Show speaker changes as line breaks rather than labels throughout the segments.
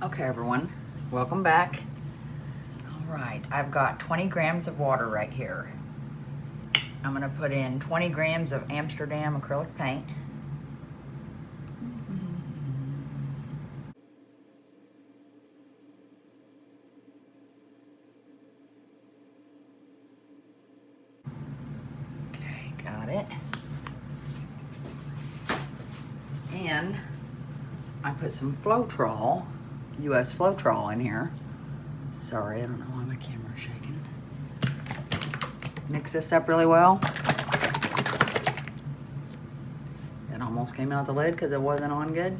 Okay, everyone, welcome back. All right, I've got 20 grams of water right here. I'm gonna put in 20 grams of Amsterdam acrylic paint. Okay, got it. And I put some Floetrol, US Floetrol in here. Sorry, I don't know why my camera's shaking. Mix this up really well. It almost came out the lid because it wasn't on good.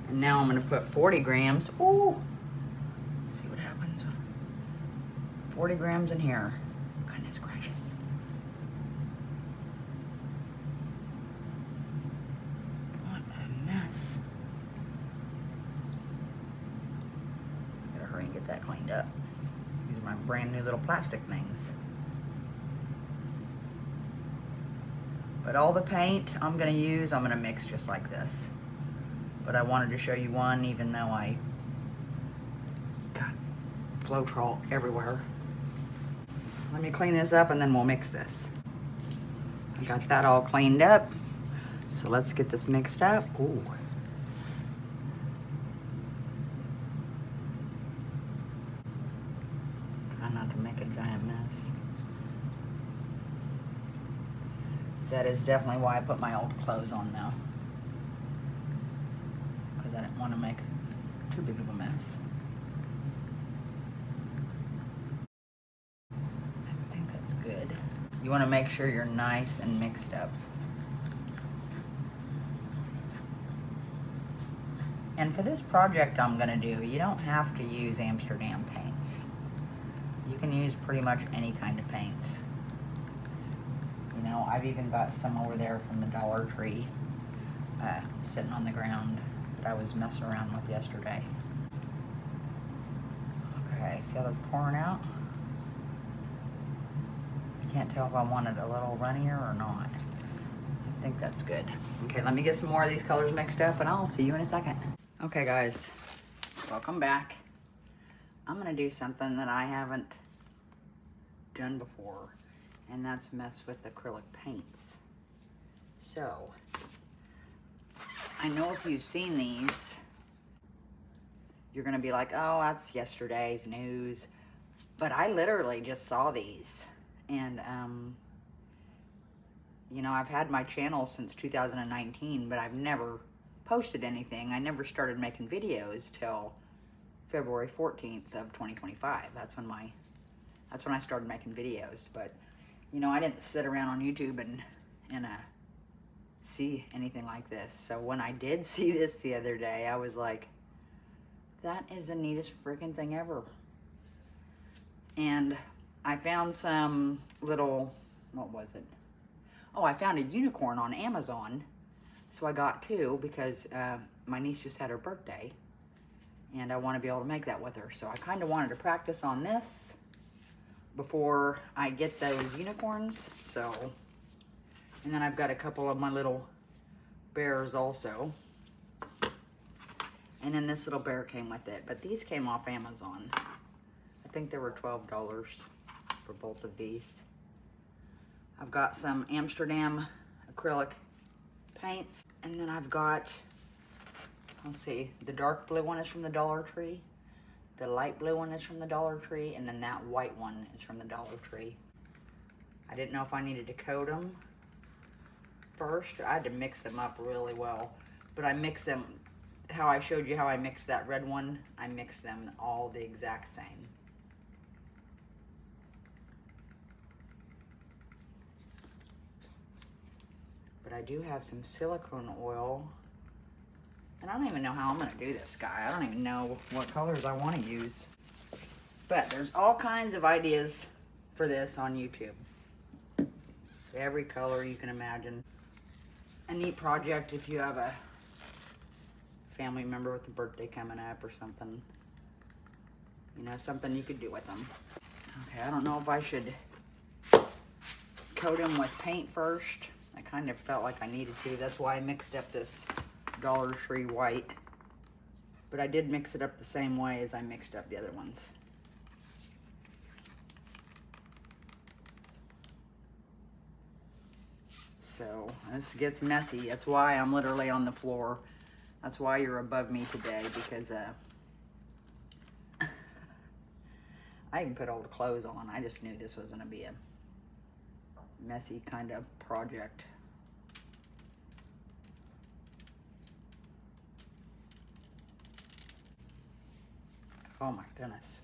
And now I'm gonna put 40 grams. Ooh, see what happens. 40 grams in here. Goodness gracious. What a mess. Gotta hurry and get that cleaned up. These are my brand new little plastic things. But all the paint I'm gonna use, I'm gonna mix just like this. But I wanted to show you one even though I got Floetrol everywhere. Let me clean this up and then we'll mix this. I got that all cleaned up. So let's get this mixed up. Ooh. Try not to make a giant mess. That is definitely why I put my old clothes on though. Because I didn't want to make too big of a mess. I think that's good. You want to make sure you're nice and mixed up. And for this project I'm going to do, you don't have to use Amsterdam paints. You can use pretty much any kind of paints. You know, I've even got some over there from the Dollar Tree sitting on the ground that I was messing around with yesterday. Okay, see how that's pouring out? I can't tell if I want it a little runnier or not. I think that's good. Okay, let me get some more of these colors mixed up and I'll see you in a second. Okay guys, welcome back. I'm gonna do something that I haven't done before, and that's mess with acrylic paints. So, I know if you've seen these, you're gonna be like, oh, that's yesterday's news. But I literally just saw these. And, you know, I've had my channel since 2019, but I've never posted anything. I never started making videos till February 14th of 2025. That's when I started making videos. But, you know, I didn't sit around on YouTube and see anything like this. So when I did see this the other day, I was like, that is the neatest freaking thing ever. And I found some little, what was it? Oh, I found a unicorn on Amazon. So I got two because my niece just had her birthday and I want to be able to make that with her. So I kind of wanted to practice on this before I get those unicorns. So, and then I've got a couple of my little bears also. And then this little bear came with it, but these came off Amazon. I think they were $12 for both of these. I've got some Amsterdam acrylic paints, and then I've got, let's see, the dark blue one is from the Dollar Tree, the light blue one is from the Dollar Tree, and then that white one is from the Dollar Tree. I didn't know if I needed to coat them first. I had to mix them up really well, but I mixed them how I showed you how I mixed that red one. I mixed them all the exact same. But I do have some silicone oil, and I don't even know how I'm gonna do this, guy. I don't even know what colors I want to use. But there's all kinds of ideas for this on YouTube. Every color you can imagine. A neat project if you have a family member with a birthday coming up or something. You know, something you could do with them. Okay, I don't know if I should coat them with paint first. I kind of felt like I needed to. That's why I mixed up this Dollar Tree white. But I did mix it up the same way as I mixed up the other ones. So this gets messy. That's why I'm literally on the floor. That's why you're above me today, because I even put old clothes on. I just knew this was gonna be a messy kind of project. Oh my goodness.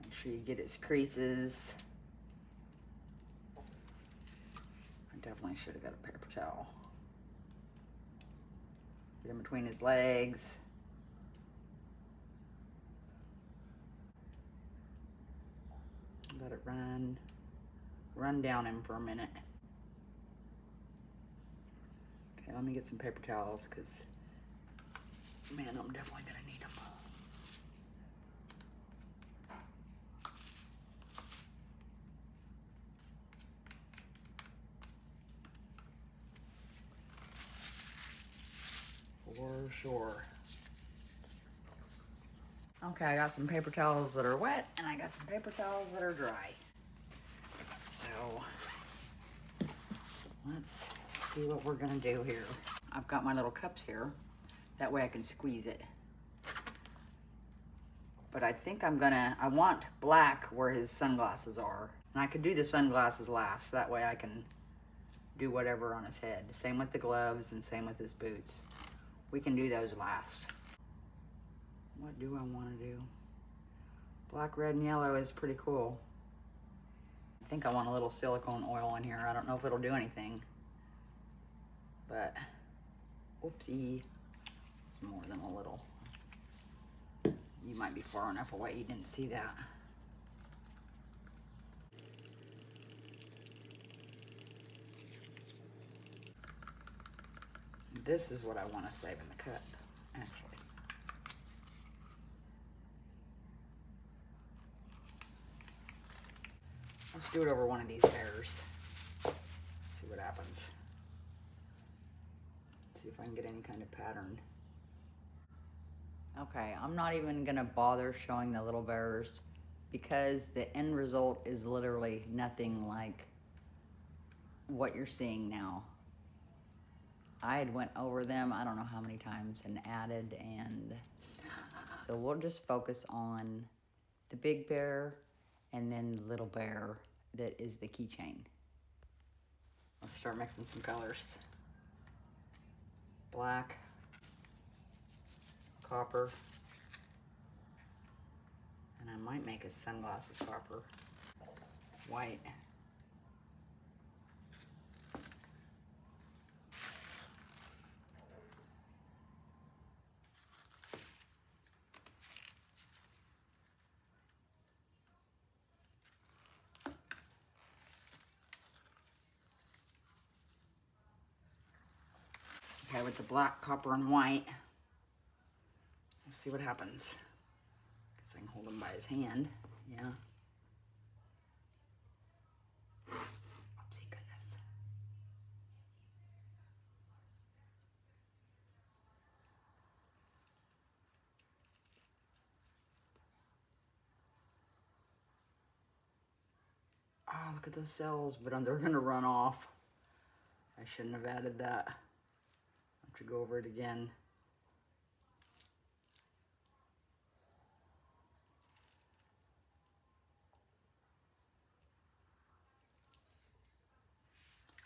Make sure you get its creases. I definitely should have got a paper towel. Get in between his legs. Let it run down him for a minute. Okay, let me get some paper towels, because man, I'm definitely gonna need them. For sure. Okay, I got some paper towels that are wet, and I got some paper towels that are dry. So, let's see what we're gonna do here. I've got my little cups here. That way I can squeeze it. But I think I want black where his sunglasses are. And I could do the sunglasses last. That way I can do whatever on his head. Same with the gloves and same with his boots. We can do those last. What do I want to do? Black, red, and yellow is pretty cool. I think I want a little silicone oil in here. I don't know if it'll do anything. But, whoopsie. It's more than a little. You might be far enough away you didn't see that. This is what I want to save in the cup, actually. Let's do it over one of these hairs. See what happens. See if I can get any kind of pattern. Okay, I'm not even gonna bother showing the little bears because the end result is literally nothing like what you're seeing now. I had went over them, I don't know how many times, and added, and so we'll just focus on the big bear and then the little bear that is the keychain. Let's start mixing some colors. Black, copper, and I might make his sunglasses copper. White. Okay, with the black, copper, and white, let's see what happens. Guess I can hold him by his hand. Yeah. Oopsie goodness. Oh, look at those cells, but they're gonna run off. I shouldn't have added that. I have to go over it again.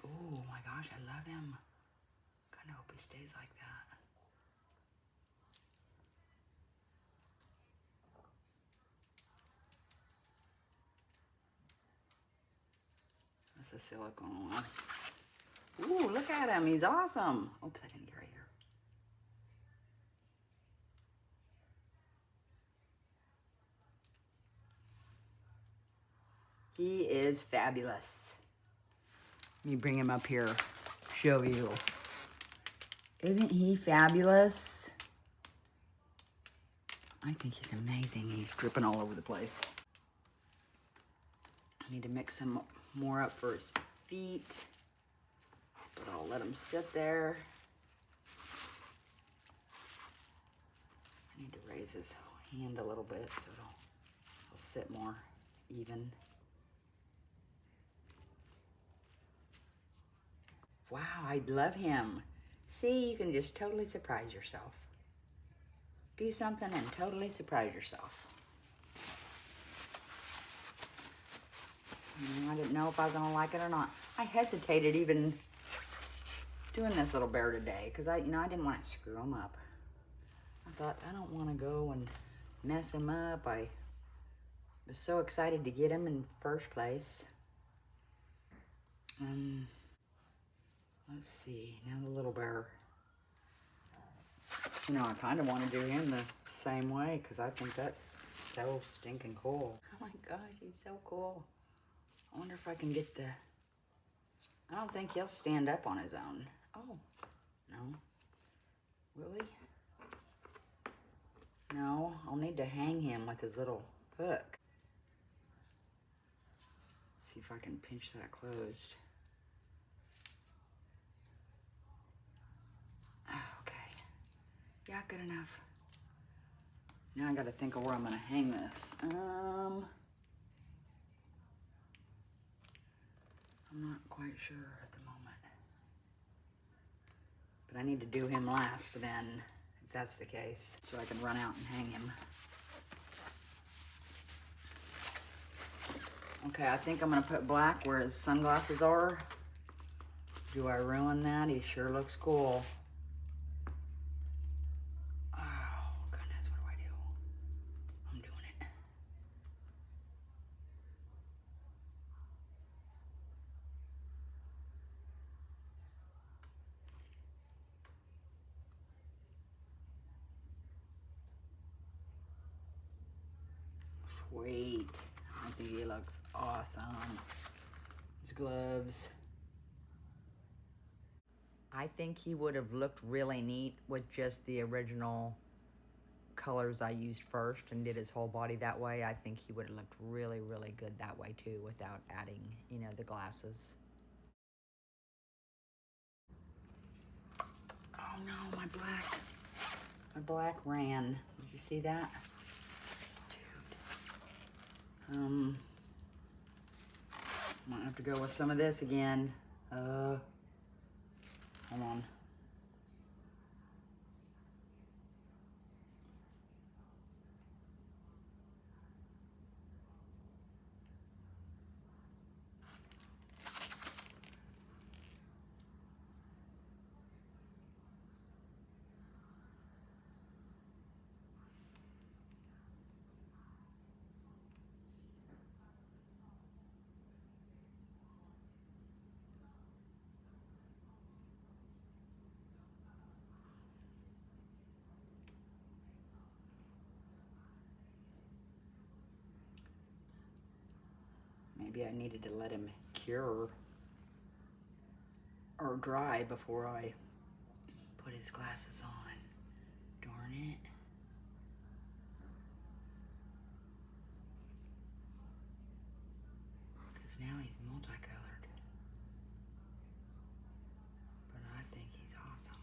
Oh my gosh, I love him. Kind of hope he stays like that. That's a silicone one. Ooh, look at him. He's awesome. Oops, I didn't get right here. He is fabulous. Let me bring him up here, show you. Isn't he fabulous? I think he's amazing. He's dripping all over the place. I need to mix him more up for his feet, but I'll let him sit there. Need to raise his hand a little bit so it'll sit more even. Wow, I love him. See, you can just totally surprise yourself. Do something and totally surprise yourself. I didn't know if I was gonna like it or not. I hesitated even doing this little bear today because I didn't want to screw him up. I thought, I don't want to go and mess him up. I was so excited to get him in the first place. Let's see, now the little bear. I kind of want to do him the same way because I think that's so stinking cool. Oh my gosh, he's so cool. I wonder if I can get the... I don't think he'll stand up on his own. Oh, no. Will he? No, I'll need to hang him with his little hook. See if I can pinch that closed. Okay. Yeah, good enough. Now I gotta think of where I'm gonna hang this. I'm not quite sure at the moment. But I need to do him last then, if that's the case, so I can run out and hang him. Okay, I think I'm gonna put black where his sunglasses are. Do I ruin that? He sure looks cool. Oh, goodness, what do I do? I'm doing it. Sweet. I think he looks awesome. His gloves. I think he would have looked really neat with just the original colors I used first and did his whole body that way. I think he would have looked really, really good that way too without adding, the glasses. Oh no, my black ran. Did you see that? Dude. Might have to go with some of this again. Hold on. Maybe I needed to let him cure or dry before I put his glasses on. Darn it. Because now he's multicolored. But I think he's awesome.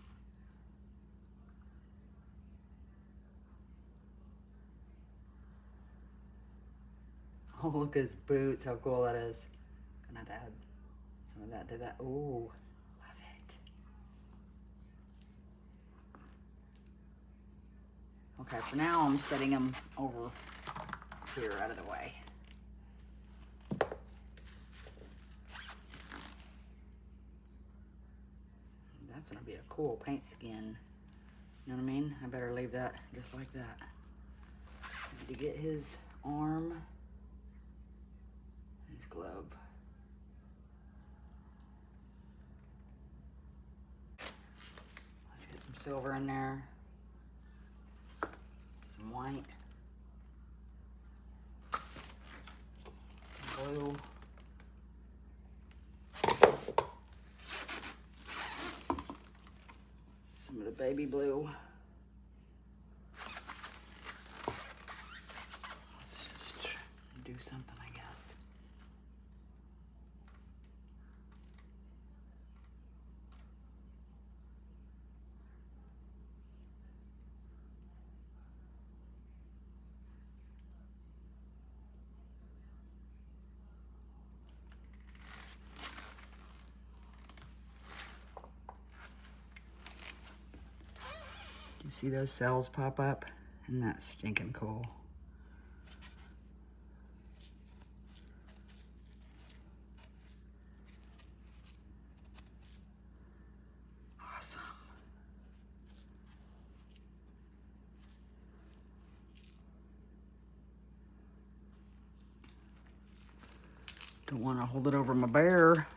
Oh, look at his boots. How cool that is. Gonna have to add some of that to that. Ooh, love it. Okay, for now I'm setting him over here out of the way. That's gonna be a cool paint skin. You know what I mean? I better leave that just like that. Need to get his arm. His glove. Let's get some silver in there. Some white. Some blue. Some of the baby blue. Let's just do something, I guess. You see those cells pop up? Isn't that stinking cool? Awesome. Don't want to hold it over my bear.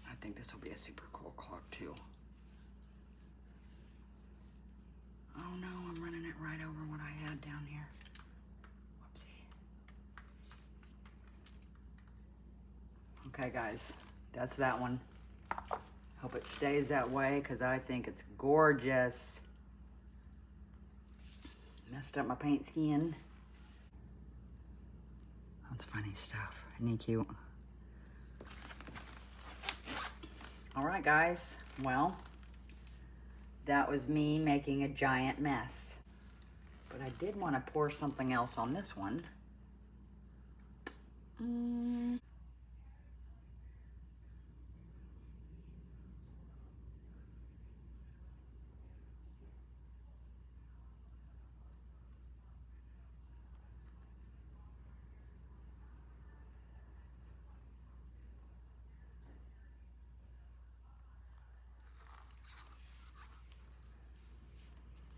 I think this will be a super cool clock too. Oh no, I'm running it right over what I had down here. Whoopsie. Okay guys, that's that one. Hope it stays that way because I think it's gorgeous. Messed up my paint skin. That's funny stuff. Isn't he cute? All right, guys. Well, that was me making a giant mess. But I did want to pour something else on this one. I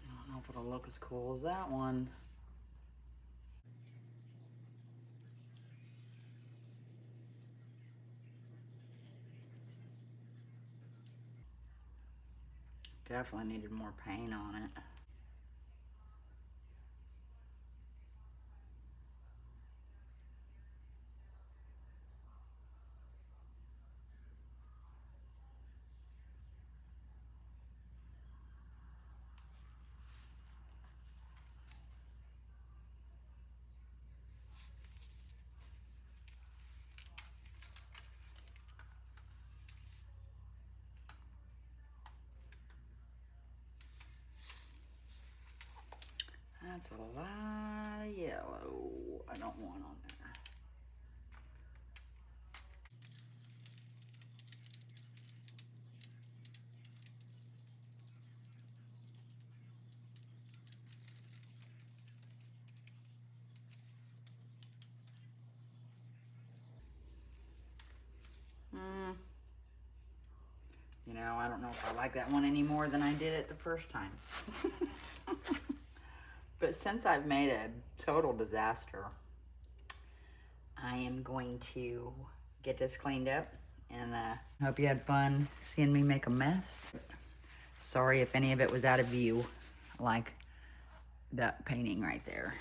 don't know if it'll look as cool as that one. Definitely needed more paint on it. That's a lot of yellow. I don't want on there. You know, I don't know if I like that one any more than I did it the first time. But since I've made a total disaster, I am going to get this cleaned up. And hope you had fun seeing me make a mess. Sorry if any of it was out of view, like that painting right there.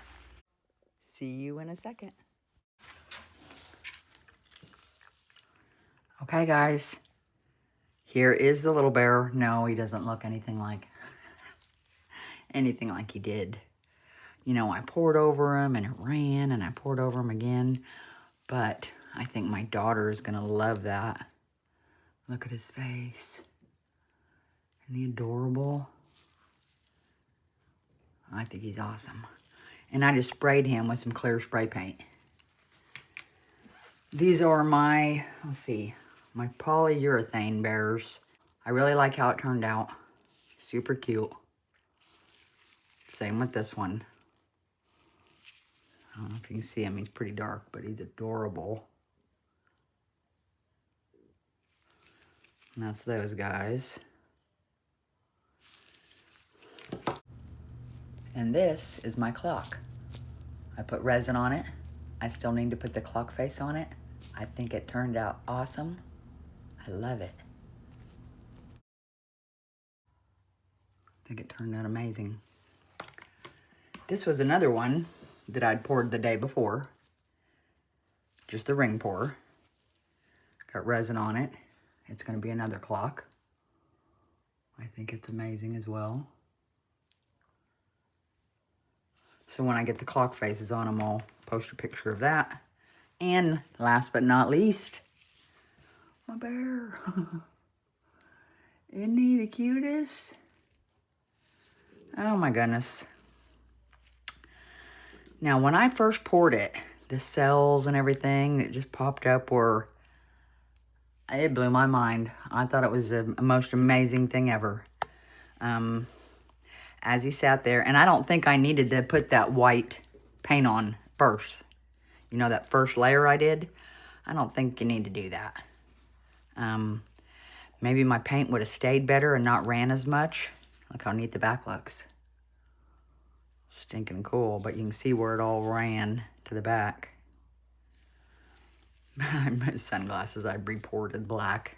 See you in a second. Okay, guys. Here is the little bear. No, he doesn't look anything like he did. You know, I poured over him and it ran, and I poured over him again. But I think my daughter is gonna love that. Look at his face. Isn't he adorable? I think he's awesome. And I just sprayed him with some clear spray paint. These are my, let's see, my polyurethane bears. I really like how it turned out. Super cute. Same with this one. I don't know if you can see him. He's pretty dark, but he's adorable. And that's those guys. And this is my clock. I put resin on it. I still need to put the clock face on it. I think it turned out awesome. I love it. I think it turned out amazing. This was another one that I'd poured the day before. Just the ring pour. Got resin on it. It's going to be another clock. I think it's amazing as well. So when I get the clock faces on them, I'll post a picture of that. And last but not least, my bear. Isn't he the cutest? Oh my goodness. Now when I first poured it, the cells and everything that just popped up were It blew my mind. I thought it was the most amazing thing ever. As he sat there, and I don't think I needed to put that white paint on first. You know, that first layer I did? I don't think you need to do that. Maybe my paint would have stayed better and not ran as much. Look how neat the back looks. Stinking cool, but you can see where it all ran to the back. My sunglasses, I reported black.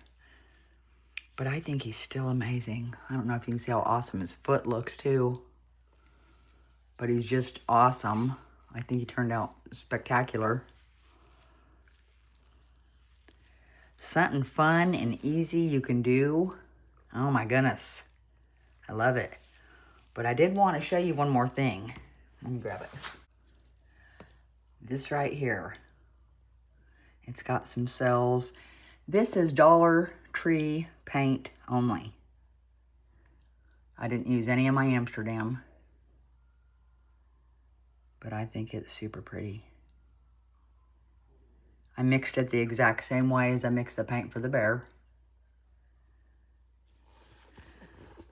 But I think he's still amazing. I don't know if you can see how awesome his foot looks too. But he's just awesome. I think he turned out spectacular. Something fun and easy you can do. Oh my goodness. I love it. But I did want to show you one more thing. Let me grab it. This right here. It's got some cells. This is Dollar Tree paint only. I didn't use any of my Amsterdam. But I think it's super pretty. I mixed it the exact same way as I mixed the paint for the bear.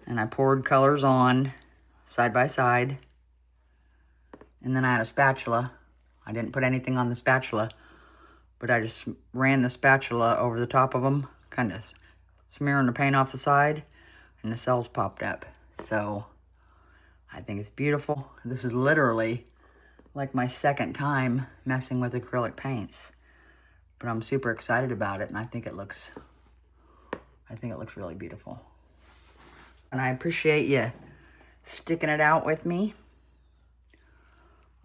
And I poured colors on side by side. And then I had a spatula. I didn't put anything on the spatula, but I just ran the spatula over the top of them, kind of smearing the paint off the side, and the cells popped up. So I think it's beautiful. This is literally like my second time messing with acrylic paints, but I'm super excited about it, and I think it looks really beautiful. And I appreciate you sticking it out with me.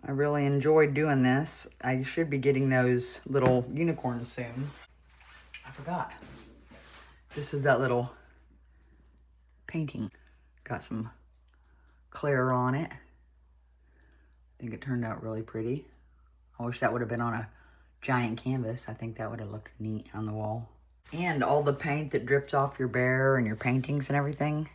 I really enjoyed doing this. I should be getting those little unicorns soon. I forgot. This is that little painting. Got some clear on it. I think it turned out really pretty. I wish that would have been on a giant canvas. I think that would have looked neat on the wall. And all the paint that drips off your bear and your paintings and everything.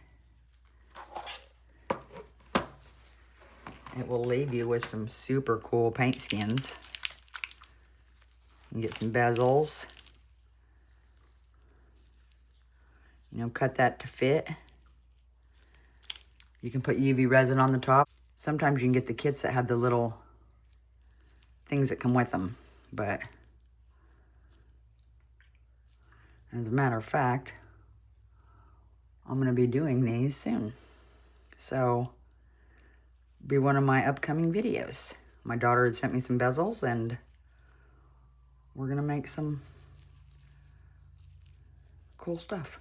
It will leave you with some super cool paint skins. You get some bezels. You know, cut that to fit. You can put UV resin on the top. Sometimes you can get the kits that have the little things that come with them. But as a matter of fact, I'm going to be doing these soon. So be one of my upcoming videos. My daughter had sent me some bezels, and we're gonna make some cool stuff.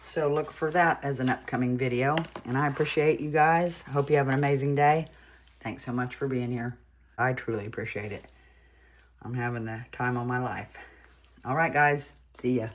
So look for that as an upcoming video, and I appreciate you guys. I hope you have an amazing day. Thanks so much for being here. I truly appreciate it. I'm having the time of my life. All right, guys. See ya.